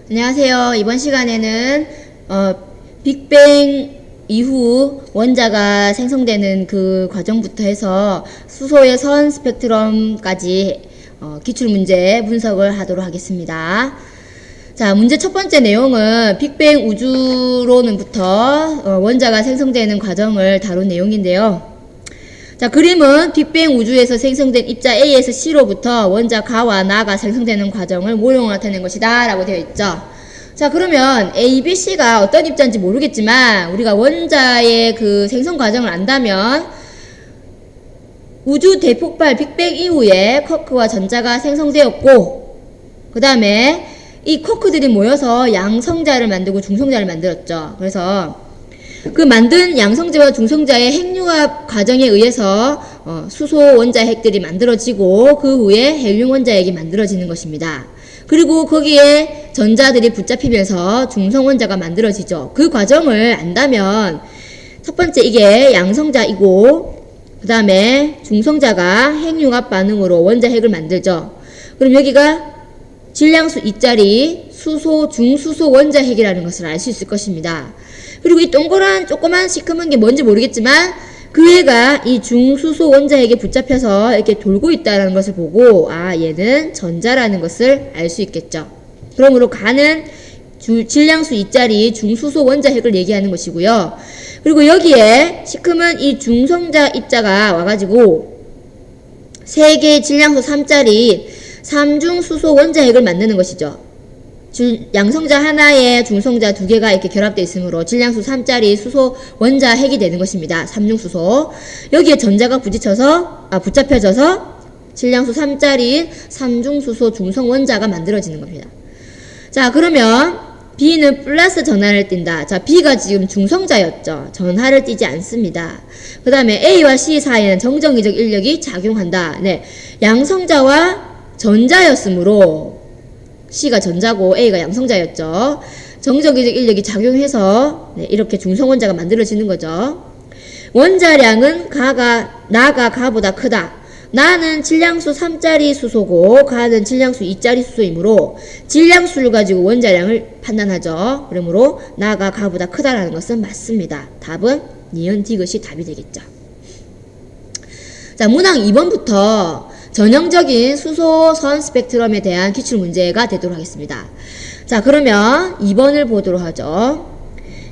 안녕하세요. 이번 시간에는 빅뱅 이후 원자가 생성되는 그 과정부터 해서 수소의 선 스펙트럼까지 기출문제 분석을 하도록 하겠습니다. 자, 문제 첫 번째 내용은 빅뱅 우주론부터 원자가 생성되는 과정을 다룬 내용인데요. 자, 그림은 빅뱅 우주에서 생성된 입자 A에서 C로부터 원자 가와 나가 생성되는 과정을 모형으로 나타낸 것이다 라고 되어 있죠. 자, 그러면 A, B, C가 어떤 입자인지 모르겠지만 우리가 원자의 그 생성 과정을 안다면 우주 대폭발 빅뱅 이후에 쿼크와 전자가 생성되었고 그 다음에 이 쿼크들이 모여서 양성자를 만들고 중성자를 만들었죠. 그래서 그 만든 양성자와 중성자의 핵융합 과정에 의해서 수소 원자 핵들이 만들어지고 그 후에 헬륨 원자 핵이 만들어지는 것입니다. 그리고 거기에 전자들이 붙잡히면서 중성 원자가 만들어지죠. 그 과정을 안다면 첫 번째 이게 양성자이고 그 다음에 중성자가 핵융합 반응으로 원자 핵을 만들죠. 그럼 여기가 질량수 2짜리 수소 중수소 원자 핵이라는 것을 알 수 있을 것입니다. 그리고 이 동그란 조그만 시커먼 게 뭔지 모르겠지만 그 애가 이 중수소 원자핵에 붙잡혀서 이렇게 돌고 있다는 것을 보고 얘는 전자라는 것을 알 수 있겠죠. 그러므로 가는 질량수 2짜리 중수소 원자핵을 얘기하는 것이고요. 그리고 여기에 시커먼 이 중성자 입자가 와가지고 3개의 질량수 3짜리 3중수소 원자핵을 만드는 것이죠. 양성자 하나에 중성자 2개가 이렇게 결합되어 있으므로 질량수 3짜리 수소 원자 핵이 되는 것입니다. 3중수소. 여기에 전자가 붙잡혀져서 질량수 3짜리 3중수소 중성 원자가 만들어지는 겁니다. 자, 그러면 B는 플러스 전하를 띈다. 자, B가 지금 중성자였죠. 전하를 띄지 않습니다. 그 다음에 A와 C 사이에는 정정기적 인력이 작용한다. 네, 양성자와 전자였으므로 C가 전자고 A가 양성자였죠. 정정기적 인력이 작용해서 이렇게 중성원자가 만들어지는 거죠. 원자량은 나가 가보다 크다. 나는 질량수 3짜리 수소고 가는 질량수 2짜리 수소이므로 질량수를 가지고 원자량을 판단하죠. 그러므로 나가 가보다 크다라는 것은 맞습니다. 답은 니은 디귿이 답이 되겠죠. 자, 문항 2번부터 전형적인 수소 선 스펙트럼에 대한 기출 문제가 되도록 하겠습니다. 자, 그러면 2번을 보도록 하죠.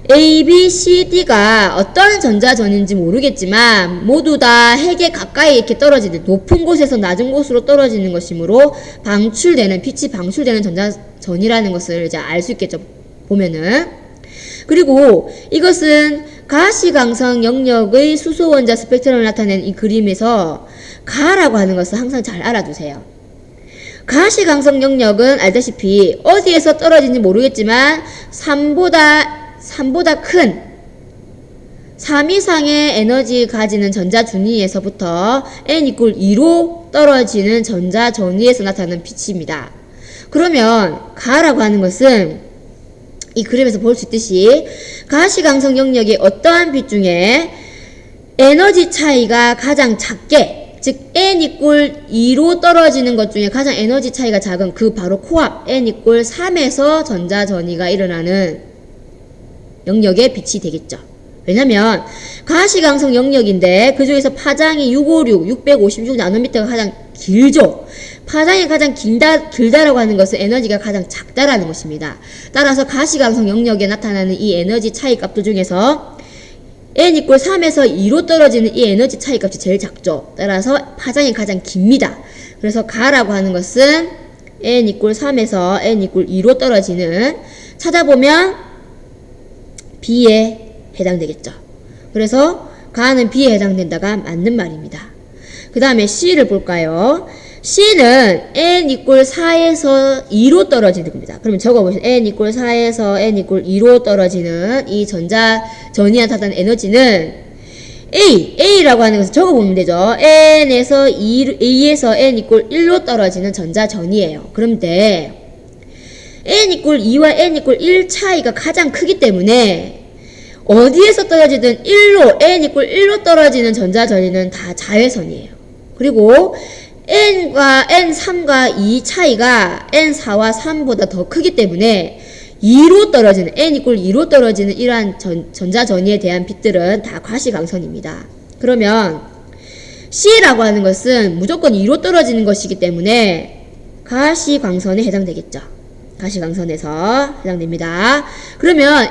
A, B, C, D가 어떤 전자전인지 모르겠지만 모두 다 핵에 가까이 이렇게 떨어지는 높은 곳에서 낮은 곳으로 떨어지는 것이므로 빛이 방출되는 전자전이라는 것을 이제 알 수 있겠죠. 보면은. 그리고 이것은 가시광선 영역의 수소 원자 스펙트럼을 나타낸 이 그림에서 가라고 하는 것을 항상 잘 알아두세요. 가시광선 영역은 알다시피 어디에서 떨어지는지 모르겠지만 3보다 큰 3 이상의 에너지 가지는 전자 준위에서부터 n=2로 떨어지는 전자 전위에서 나타나는 빛입니다. 그러면 가라고 하는 것은 이 그림에서 볼 수 있듯이 가시광선 영역의 어떠한 빛 중에 에너지 차이가 가장 작게 즉 n=2로 떨어지는 것 중에 가장 에너지 차이가 작은 그 바로 코앞 n=3에서 전자 전이가 일어나는 영역의 빛이 되겠죠. 왜냐면 가시광선 영역인데 그 중에서 파장이 656나노미터가 가장 길죠. 파장이 가장 길다라고 하는 것은 에너지가 가장 작다라는 것입니다. 따라서 가시광선 영역에 나타나는 이 에너지 차이 값들 중에서 n=3에서 2로 떨어지는 이 에너지 차이 값이 제일 작죠. 따라서 파장이 가장 깁니다. 그래서 가라고 하는 것은 n=3에서 n=2로 떨어지는 찾아보면 B에 해당되겠죠. 그래서 가는 B에 해당된다가 맞는 말입니다. 그 다음에 C를 볼까요? C는 n=4에서 2로 떨어지는 겁니다. 그러면 적어보시죠. n=4에서 n=2로 떨어지는 이 전자전이에 나타나는 에너지는 A라고 하는 것을 적어보면 되죠. A에서 n=1로 떨어지는 전자전이에요. 그런데 n=2와 n=1 차이가 가장 크기 때문에 어디에서 떨어지든 n=1로 떨어지는 전자전이는 다 자외선이에요. 그리고 N3과 2 차이가 N4와 3보다 더 크기 때문에 2로 떨어지는 n 이퀄 2로 떨어지는 이러한 전자전이에 대한 빛들은 다 가시광선입니다. 그러면 C라고 하는 것은 무조건 2로 떨어지는 것이기 때문에 가시광선에 해당되겠죠. 가시광선에서 해당됩니다. 그러면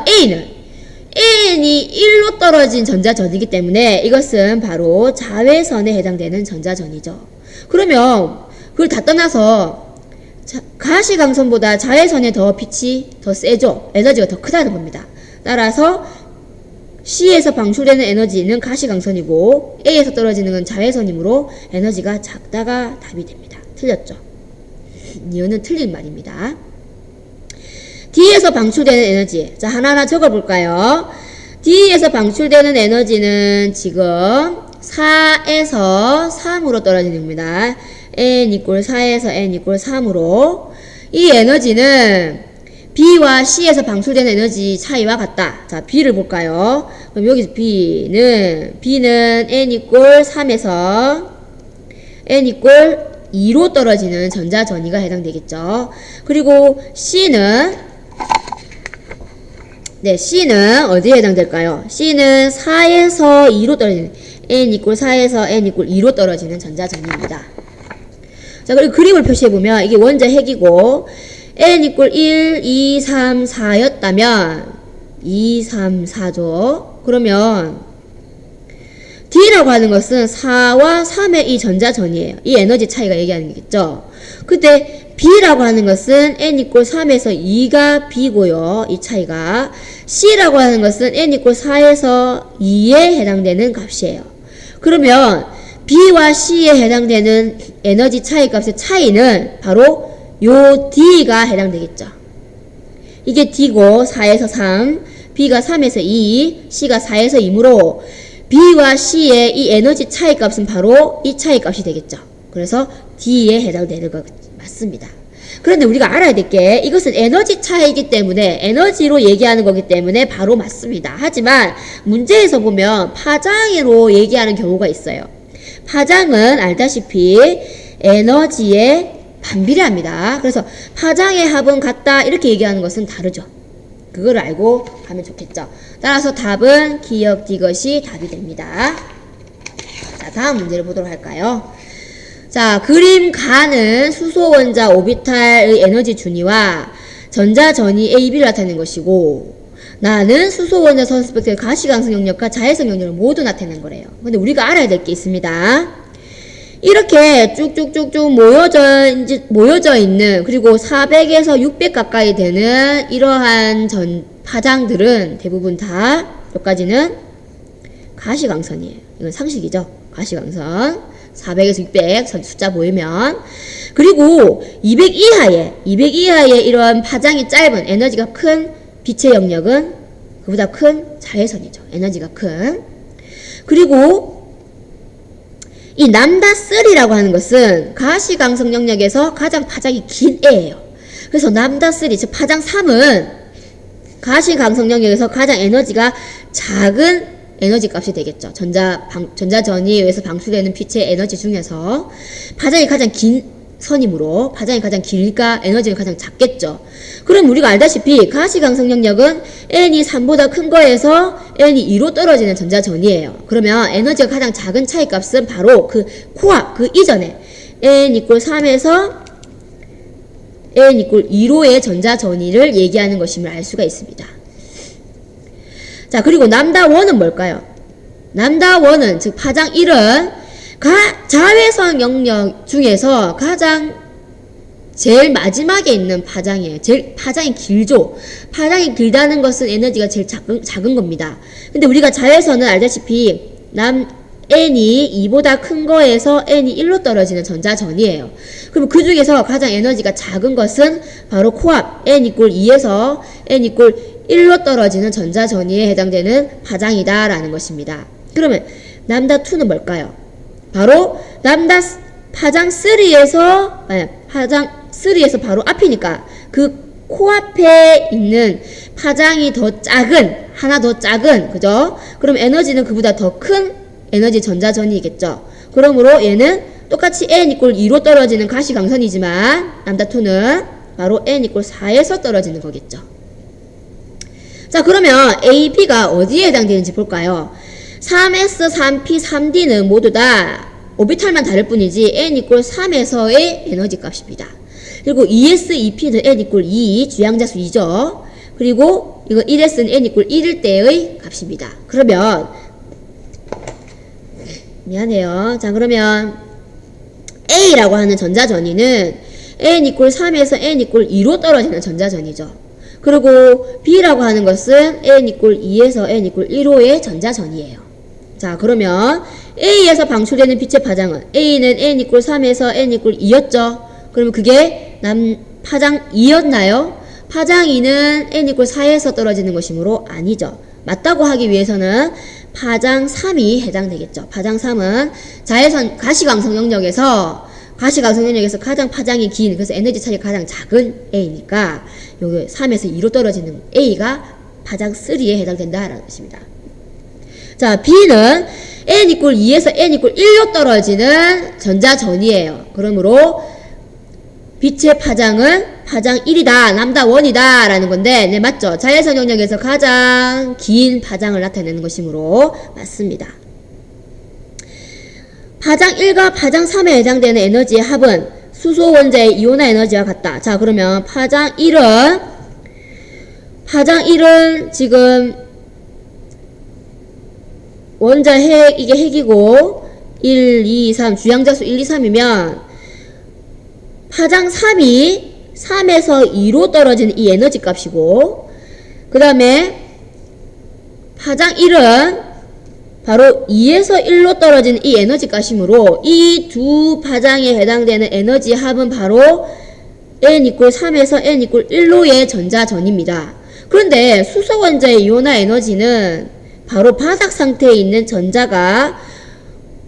N이 1로 떨어진 전자전이기 때문에 이것은 바로 자외선에 해당되는 전자전이죠. 그러면 그걸 다 떠나서 가시광선보다 자외선에 더 빛이 더 세죠. 에너지가 더 크다는 겁니다. 따라서 C에서 방출되는 에너지는 가시광선이고 A에서 떨어지는 건 자외선이므로 에너지가 작다가 답이 됩니다. 틀렸죠. 이거는 틀린 말입니다. D에서 방출되는 에너지. 자, 하나하나 적어볼까요? D에서 방출되는 에너지는 지금 4에서 3으로 떨어지는 겁니다. n 이퀄 4에서 n 이퀄 3으로 이 에너지는 B와 C에서 방출되는 에너지 차이와 같다. 자, B를 볼까요? 그럼 여기서 B는 n 이퀄 3에서 n 이퀄 2로 떨어지는 전자전이가 해당되겠죠. 그리고 C는 어디에 해당될까요? C는 4에서 2로 떨어지는 n 이퀄 4에서 n 이퀄 2로 떨어지는 전자전입니다. 자, 그리고 그림을 표시해보면 이게 원자 핵이고 n 이퀄 1, 2, 3, 4였다면 2, 3, 4죠. 그러면 D라고 하는 것은 4와 3의 이 전자전이에요. 이 에너지 차이가 얘기하는 거겠죠. 근데 B라고 하는 것은 n 이퀄 3에서 2가 B고요. 이 차이가. C라고 하는 것은 n 이퀄 4에서 2에 해당되는 값이에요. 그러면 B와 C에 해당되는 에너지 차이 값의 차이는 바로 요 D가 해당되겠죠. 이게 D고 4에서 3, B가 3에서 2, C가 4에서 2이므로 B와 C의 이 에너지 차이 값은 바로 이 차이 값이 되겠죠. 그래서 D에 해당되는 것 맞습니다. 그런데 우리가 알아야 될 게 이것은 에너지 차이이기 때문에 에너지로 얘기하는 거기 때문에 바로 맞습니다. 하지만 문제에서 보면 파장으로 얘기하는 경우가 있어요. 파장은 알다시피 에너지에 반비례합니다. 그래서 파장의 합은 같다 이렇게 얘기하는 것은 다르죠. 그걸 알고 가면 좋겠죠. 따라서 답은 기억 D것이 답이 됩니다. 자, 다음 문제를 보도록 할까요? 자, 그림 가는 수소 원자 오비탈의 에너지 준위와 전자 전위 AB를 나타내는 것이고 나는 수소 원자 선 스펙트의 가시광선 영역과 자외선 영역을 모두 나타내는 거래요. 근데 우리가 알아야 될 게 있습니다. 이렇게 쭉쭉쭉쭉 모여져 있는 그리고 400에서 600 가까이 되는 이러한 파장들은 대부분 다 여기까지는 가시광선이에요. 이건 상식이죠. 가시광선 400에서 600 숫자 보이면 그리고 200 이하의 이러한 파장이 짧은 에너지가 큰 빛의 영역은 그보다 큰 자외선이죠. 에너지가 큰. 그리고 이 남다3라고 하는 것은 가시광선 영역에서 가장 파장이 긴 애예요. 그래서 남다3, 즉 파장 3은 가시광선 영역에서 가장 에너지가 작은 에너지 값이 되겠죠. 전자전이에 의해서 방출되는 빛의 에너지 중에서 파장이 가장 긴 선이므로 파장이 가장 길니까 에너지는 가장 작겠죠. 그럼 우리가 알다시피 가시광선 영역은 n이 3보다 큰 거에서 n이 2로 떨어지는 전자전이에요. 그러면 에너지가 가장 작은 차이값은 바로 그 코앞, 그 이전에 n 이퀄 3에서 n 이퀄 2로의 전자전이를 얘기하는 것임을 알 수가 있습니다. 자, 그리고 남다1은 뭘까요? 남다1은 즉 파장 1은 자외선 영역 중에서 가장 제일 마지막에 있는 파장이에요. 제일 파장이 길죠. 파장이 길다는 것은 에너지가 제일 작은 겁니다. 근데 우리가 자외선은 알다시피 n이 2보다 큰 거에서 n이 1로 떨어지는 전자전이에요. 그럼 그 중에서 가장 에너지가 작은 것은 바로 코앞 n 이퀄 2에서 n 이퀄 1로 떨어지는 전자전이에 해당되는 파장이다 라는 것입니다. 그러면 남다2는 뭘까요? 바로 파장 3에서 바로 앞이니까 그 코앞에 있는 파장이 더 작은, 하나 더 작은, 그죠? 그럼 에너지는 그보다 더 큰 에너지 전자전이겠죠. 그러므로 얘는 똑같이 n 이퀄 2로 떨어지는 가시광선이지만 남다2는 바로 n 이퀄 4에서 떨어지는 거겠죠. 자, 그러면 A, B가 어디에 해당되는지 볼까요? 3S, 3P, 3D는 모두 다 오비탈만 다를 뿐이지 n 이퀄 3에서의 에너지 값입니다. 그리고 2S, 2P는 n 이퀄 2, 주양자수 2죠. 그리고 이거 1S는 n 이퀄 1일 때의 값입니다. 그러면 미안해요. 자, 그러면 A라고 하는 전자전이는 n 이퀄 3에서 n 이퀄 2로 떨어지는 전자전이죠. 그리고 B라고 하는 것은 n 이퀄 2에서 n 이퀄 1호의 전자전이에요. 자, 그러면 A에서 방출되는 빛의 파장은 A는 n 이퀄 3에서 n 이퀄 2였죠. 그러면 그게 파장 2였나요? 파장 2는 n 이퀄 4에서 떨어지는 것이므로 아니죠. 맞다고 하기 위해서는 파장 3이 해당되겠죠. 파장 3은 자외선 가시광선 영역에서 가장 파장이 긴, 그래서 에너지 차이가 가장 작은 A니까 여기 3에서 2로 떨어지는 A가 파장 3에 해당된다라는 것입니다. 자, B는 n 이퀄 2에서 n 이퀄 1로 떨어지는 전자전이에요. 그러므로 빛의 파장은 파장 1이다, 람다 1이다 라는 건데, 네, 맞죠? 자외선 영역에서 가장 긴 파장을 나타내는 것이므로 맞습니다. 파장 1과 파장 3에 해당되는 에너지의 합은 수소 원자의 이온화 에너지와 같다. 자, 그러면 파장 1은 지금 원자 핵, 이게 핵이고 1, 2, 3, 주양자수 1, 2, 3이면 파장 3이 3에서 2로 떨어지는 이 에너지 값이고, 그 다음에 파장 1은 바로 2에서 1로 떨어지는 이 에너지 값이므로 이 두 파장에 해당되는 에너지 합은 바로 n 이퀄 3에서 n 이퀄 1로의 전자전입니다. 그런데 수소 원자의 이온화 에너지는 바로 바닥 상태에 있는 전자가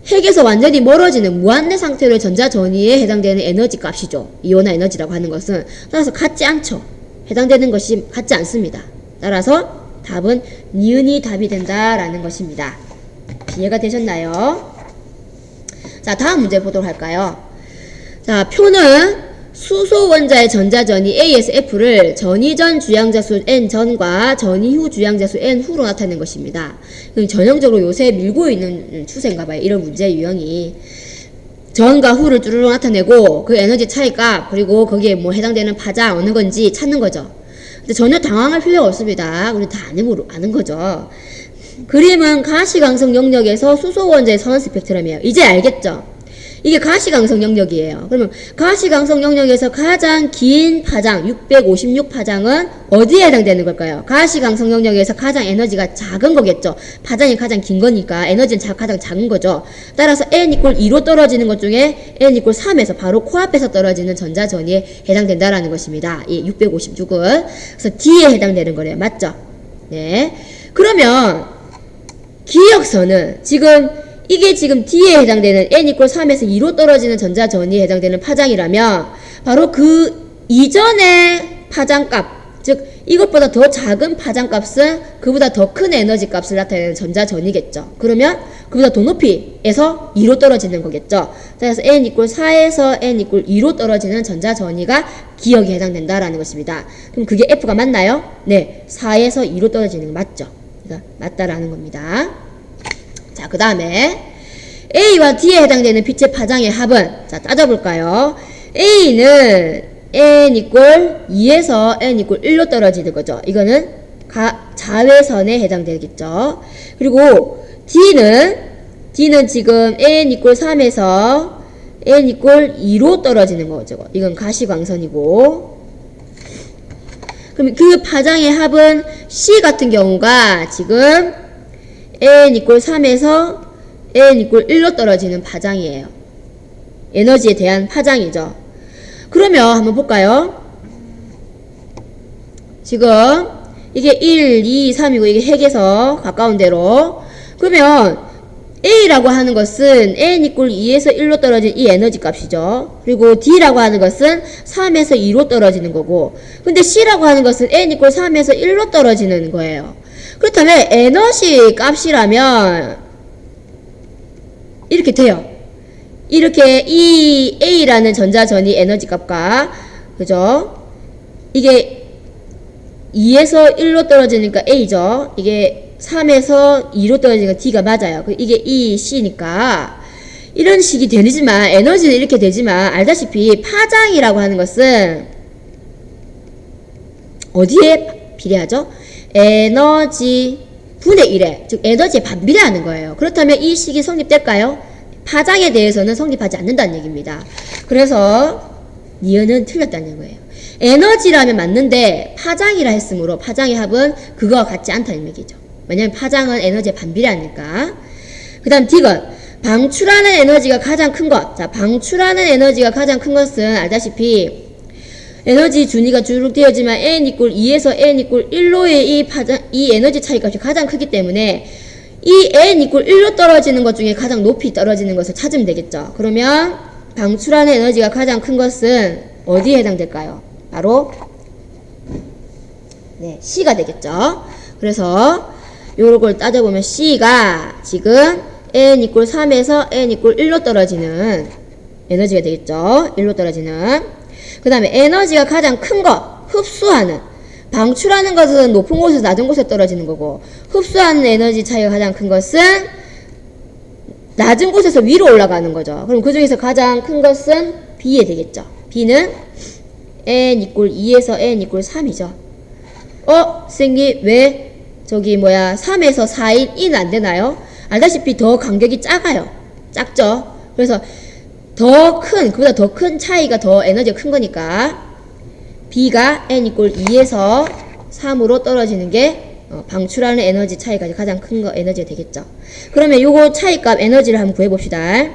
핵에서 완전히 멀어지는 무한대 상태로의 전자전이에 해당되는 에너지 값이죠. 이온화 에너지라고 하는 것은. 따라서 같지 않죠. 해당되는 것이 같지 않습니다. 따라서 답은 니은이 답이 된다라는 것입니다. 이해가 되셨나요? 자, 다음 문제 보도록 할까요? 자, 표는 수소 원자의 전자전이 A에서 F를 전이전 주양자수 N 전과 전이후 주양자수 N 후로 나타낸 것입니다. 전형적으로 요새 밀고 있는 추세인가봐요. 이런 문제 유형이. 전과 후를 뚜루루 나타내고 그 에너지 차이값, 그리고 거기에 뭐 해당되는 파장 어느 건지 찾는 거죠. 근데 전혀 당황할 필요가 없습니다. 우리 다 아는 거죠. 그림은 가시광선 영역에서 수소 원자의 선 스펙트럼이에요. 이제 알겠죠? 이게 가시광선 영역이에요. 그러면 가시광선 영역에서 가장 긴 파장 656 파장은 어디에 해당되는 걸까요? 가시광선 영역에서 가장 에너지가 작은 거겠죠. 파장이 가장 긴 거니까 에너지는 가장 작은 거죠. 따라서 n 이퀄 2로 떨어지는 것 중에 n 이퀄 3에서 바로 코앞에서 떨어지는 전자전이에 해당된다라는 것입니다. 이 656은. 그래서 D에 해당되는 거래요. 맞죠? 네. 그러면 기역선은 이게 지금 D에 해당되는 n 이퀄 3에서 2로 떨어지는 전자전이에 해당되는 파장이라면 바로 그 이전의 파장값, 즉 이것보다 더 작은 파장값은 그보다 더 큰 에너지 값을 나타내는 전자전이겠죠. 그러면 그보다 더 높이에서 2로 떨어지는 거겠죠. 그래서 n 이퀄 4에서 n 이퀄 2로 떨어지는 전자전이가 기역에 해당된다라는 것입니다. 그럼 그게 F가 맞나요? 네, 4에서 2로 떨어지는 거 맞죠. 그러니까 맞다라는 겁니다. 자, 그 다음에 A와 D에 해당되는 빛의 파장의 합은, 자, 따져볼까요? A는 n 이퀄 2에서 n 이퀄 1로 떨어지는 거죠. 이거는 자외선에 해당되겠죠. 그리고 D는 지금 n 이퀄 3에서 n 이퀄 2로 떨어지는 거죠. 이건 가시광선이고, 그럼 그 파장의 합은 C 같은 경우가 지금 n 이퀄 3에서 n 이퀄 1로 떨어지는 파장이에요. 에너지에 대한 파장이죠. 그러면 한번 볼까요? 지금 이게 1, 2, 3이고 이게 핵에서 가까운 대로. 그러면 A라고 하는 것은 n 이퀄 2에서 1로 떨어진 이 에너지 값이죠. 그리고 D라고 하는 것은 3에서 2로 떨어지는 거고, 근데 C라고 하는 것은 n 이퀄 3에서 1로 떨어지는 거예요. 그렇다면 에너지 값이라면 이렇게 돼요. 이렇게 이 A라는 전자전이 에너지 값과, 그죠? 이게 2에서 1로 떨어지니까 A죠. 이게 3에서 2로 떨어지니까 D가 맞아요. 이게 E, C니까 이런 식이 되지만 에너지는 이렇게 되지만 알다시피 파장이라고 하는 것은 어디에 비례하죠? 에너지 분의 1에, 즉 에너지에 반비례하는 거예요. 그렇다면 이 식이 성립될까요? 파장에 대해서는 성립하지 않는다는 얘기입니다. 그래서 니은은 틀렸다는 거예요. 에너지라면 맞는데 파장이라 했으므로 파장의 합은 그거와 같지 않다는 얘기죠. 왜냐면 파장은 에너지에 반비례하니까. 그 다음 D건 방출하는 에너지가 가장 큰 것. 자, 방출하는 에너지가 가장 큰 것은 알다시피 에너지 준위가 쭉 되어지만 n 이꼴 2에서 n 이꼴 1로의 이 에너지 차이값이 가장 크기 때문에 이 n 이꼴 1로 떨어지는 것 중에 가장 높이 떨어지는 것을 찾으면 되겠죠. 그러면 방출하는 에너지가 가장 큰 것은 어디에 해당될까요? 바로 네, C가 되겠죠. 그래서 요걸 따져보면 C가 지금 n 이꼴 3에서 n 이꼴 1로 떨어지는 에너지가 되겠죠. 1로 떨어지는. 그 다음에 에너지가 가장 큰 것, 흡수하는. 방출하는 것은 높은 곳에서 낮은 곳에 떨어지는 거고, 흡수하는 에너지 차이가 가장 큰 것은 낮은 곳에서 위로 올라가는 거죠. 그럼 그 중에서 가장 큰 것은 B에 되겠죠. B는 n 이꼴 2에서 n 이꼴 3이죠. 선생님 왜 저기 3에서 4인 2는 안 되나요? 알다시피 더 간격이 작아요. 작죠. 그래서 그보다 더 큰 차이가 더 에너지가 큰 거니까 B가 n 이꼴 2에서 3으로 떨어지는 게 방출하는 에너지 차이가 가장 큰 거 에너지가 되겠죠. 그러면 요거 차이값 에너지를 한번 구해봅시다.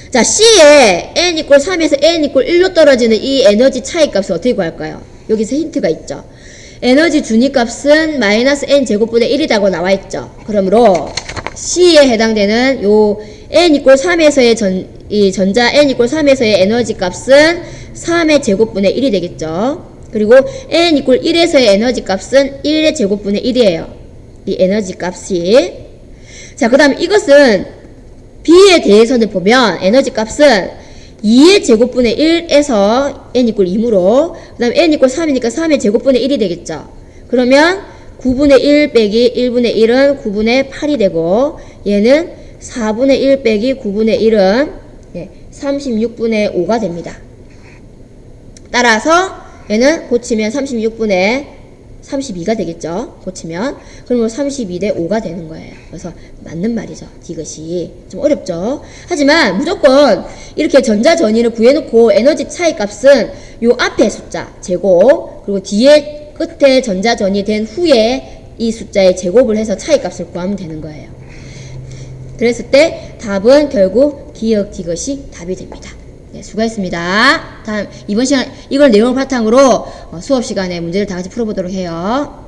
자, C에 n 이꼴 3에서 n 이꼴 1로 떨어지는 이 에너지 차이값을 어떻게 구할까요? 여기서 힌트가 있죠. 에너지 준위값은 마이너스 n 제곱분의 1이라고 나와있죠. 그러므로 C에 해당되는 요 n 이꼴 3에서의 이 전자 n 이꼴 3에서의 에너지 값은 3의 제곱분의 1이 되겠죠. 그리고 n 이꼴 1에서의 에너지 값은 1의 제곱분의 1이에요. 이 에너지 값이. 자, 그 다음에 이것은 B에 대해서는 보면 에너지 값은 2의 제곱분의 1에서 n 이꼴 2무로 그 다음에 n 이꼴 3이니까 3의 제곱분의 1이 되겠죠. 그러면 9분의 1 빼기 1분의 1은 9분의 8이 되고 얘는 4분의 1 빼기 9분의 1은 36분의 5가 됩니다. 따라서 얘는 고치면 36분의 32가 되겠죠. 고치면. 그러면 32대 5가 되는 거예요. 그래서 맞는 말이죠. 이것이 좀 어렵죠. 하지만 무조건 이렇게 전자전위를 구해놓고 에너지 차이 값은 요 앞에 숫자 제곱 그리고 뒤에 끝에 전자전이 된 후에 이 숫자의 제곱을 해서 차이 값을 구하면 되는 거예요. 그랬을 때 답은 결국 기역 D것이 답이 됩니다. 네, 수고했습니다. 다음 이번 시간 이걸 내용을 바탕으로 수업 시간에 문제를 다 같이 풀어보도록 해요.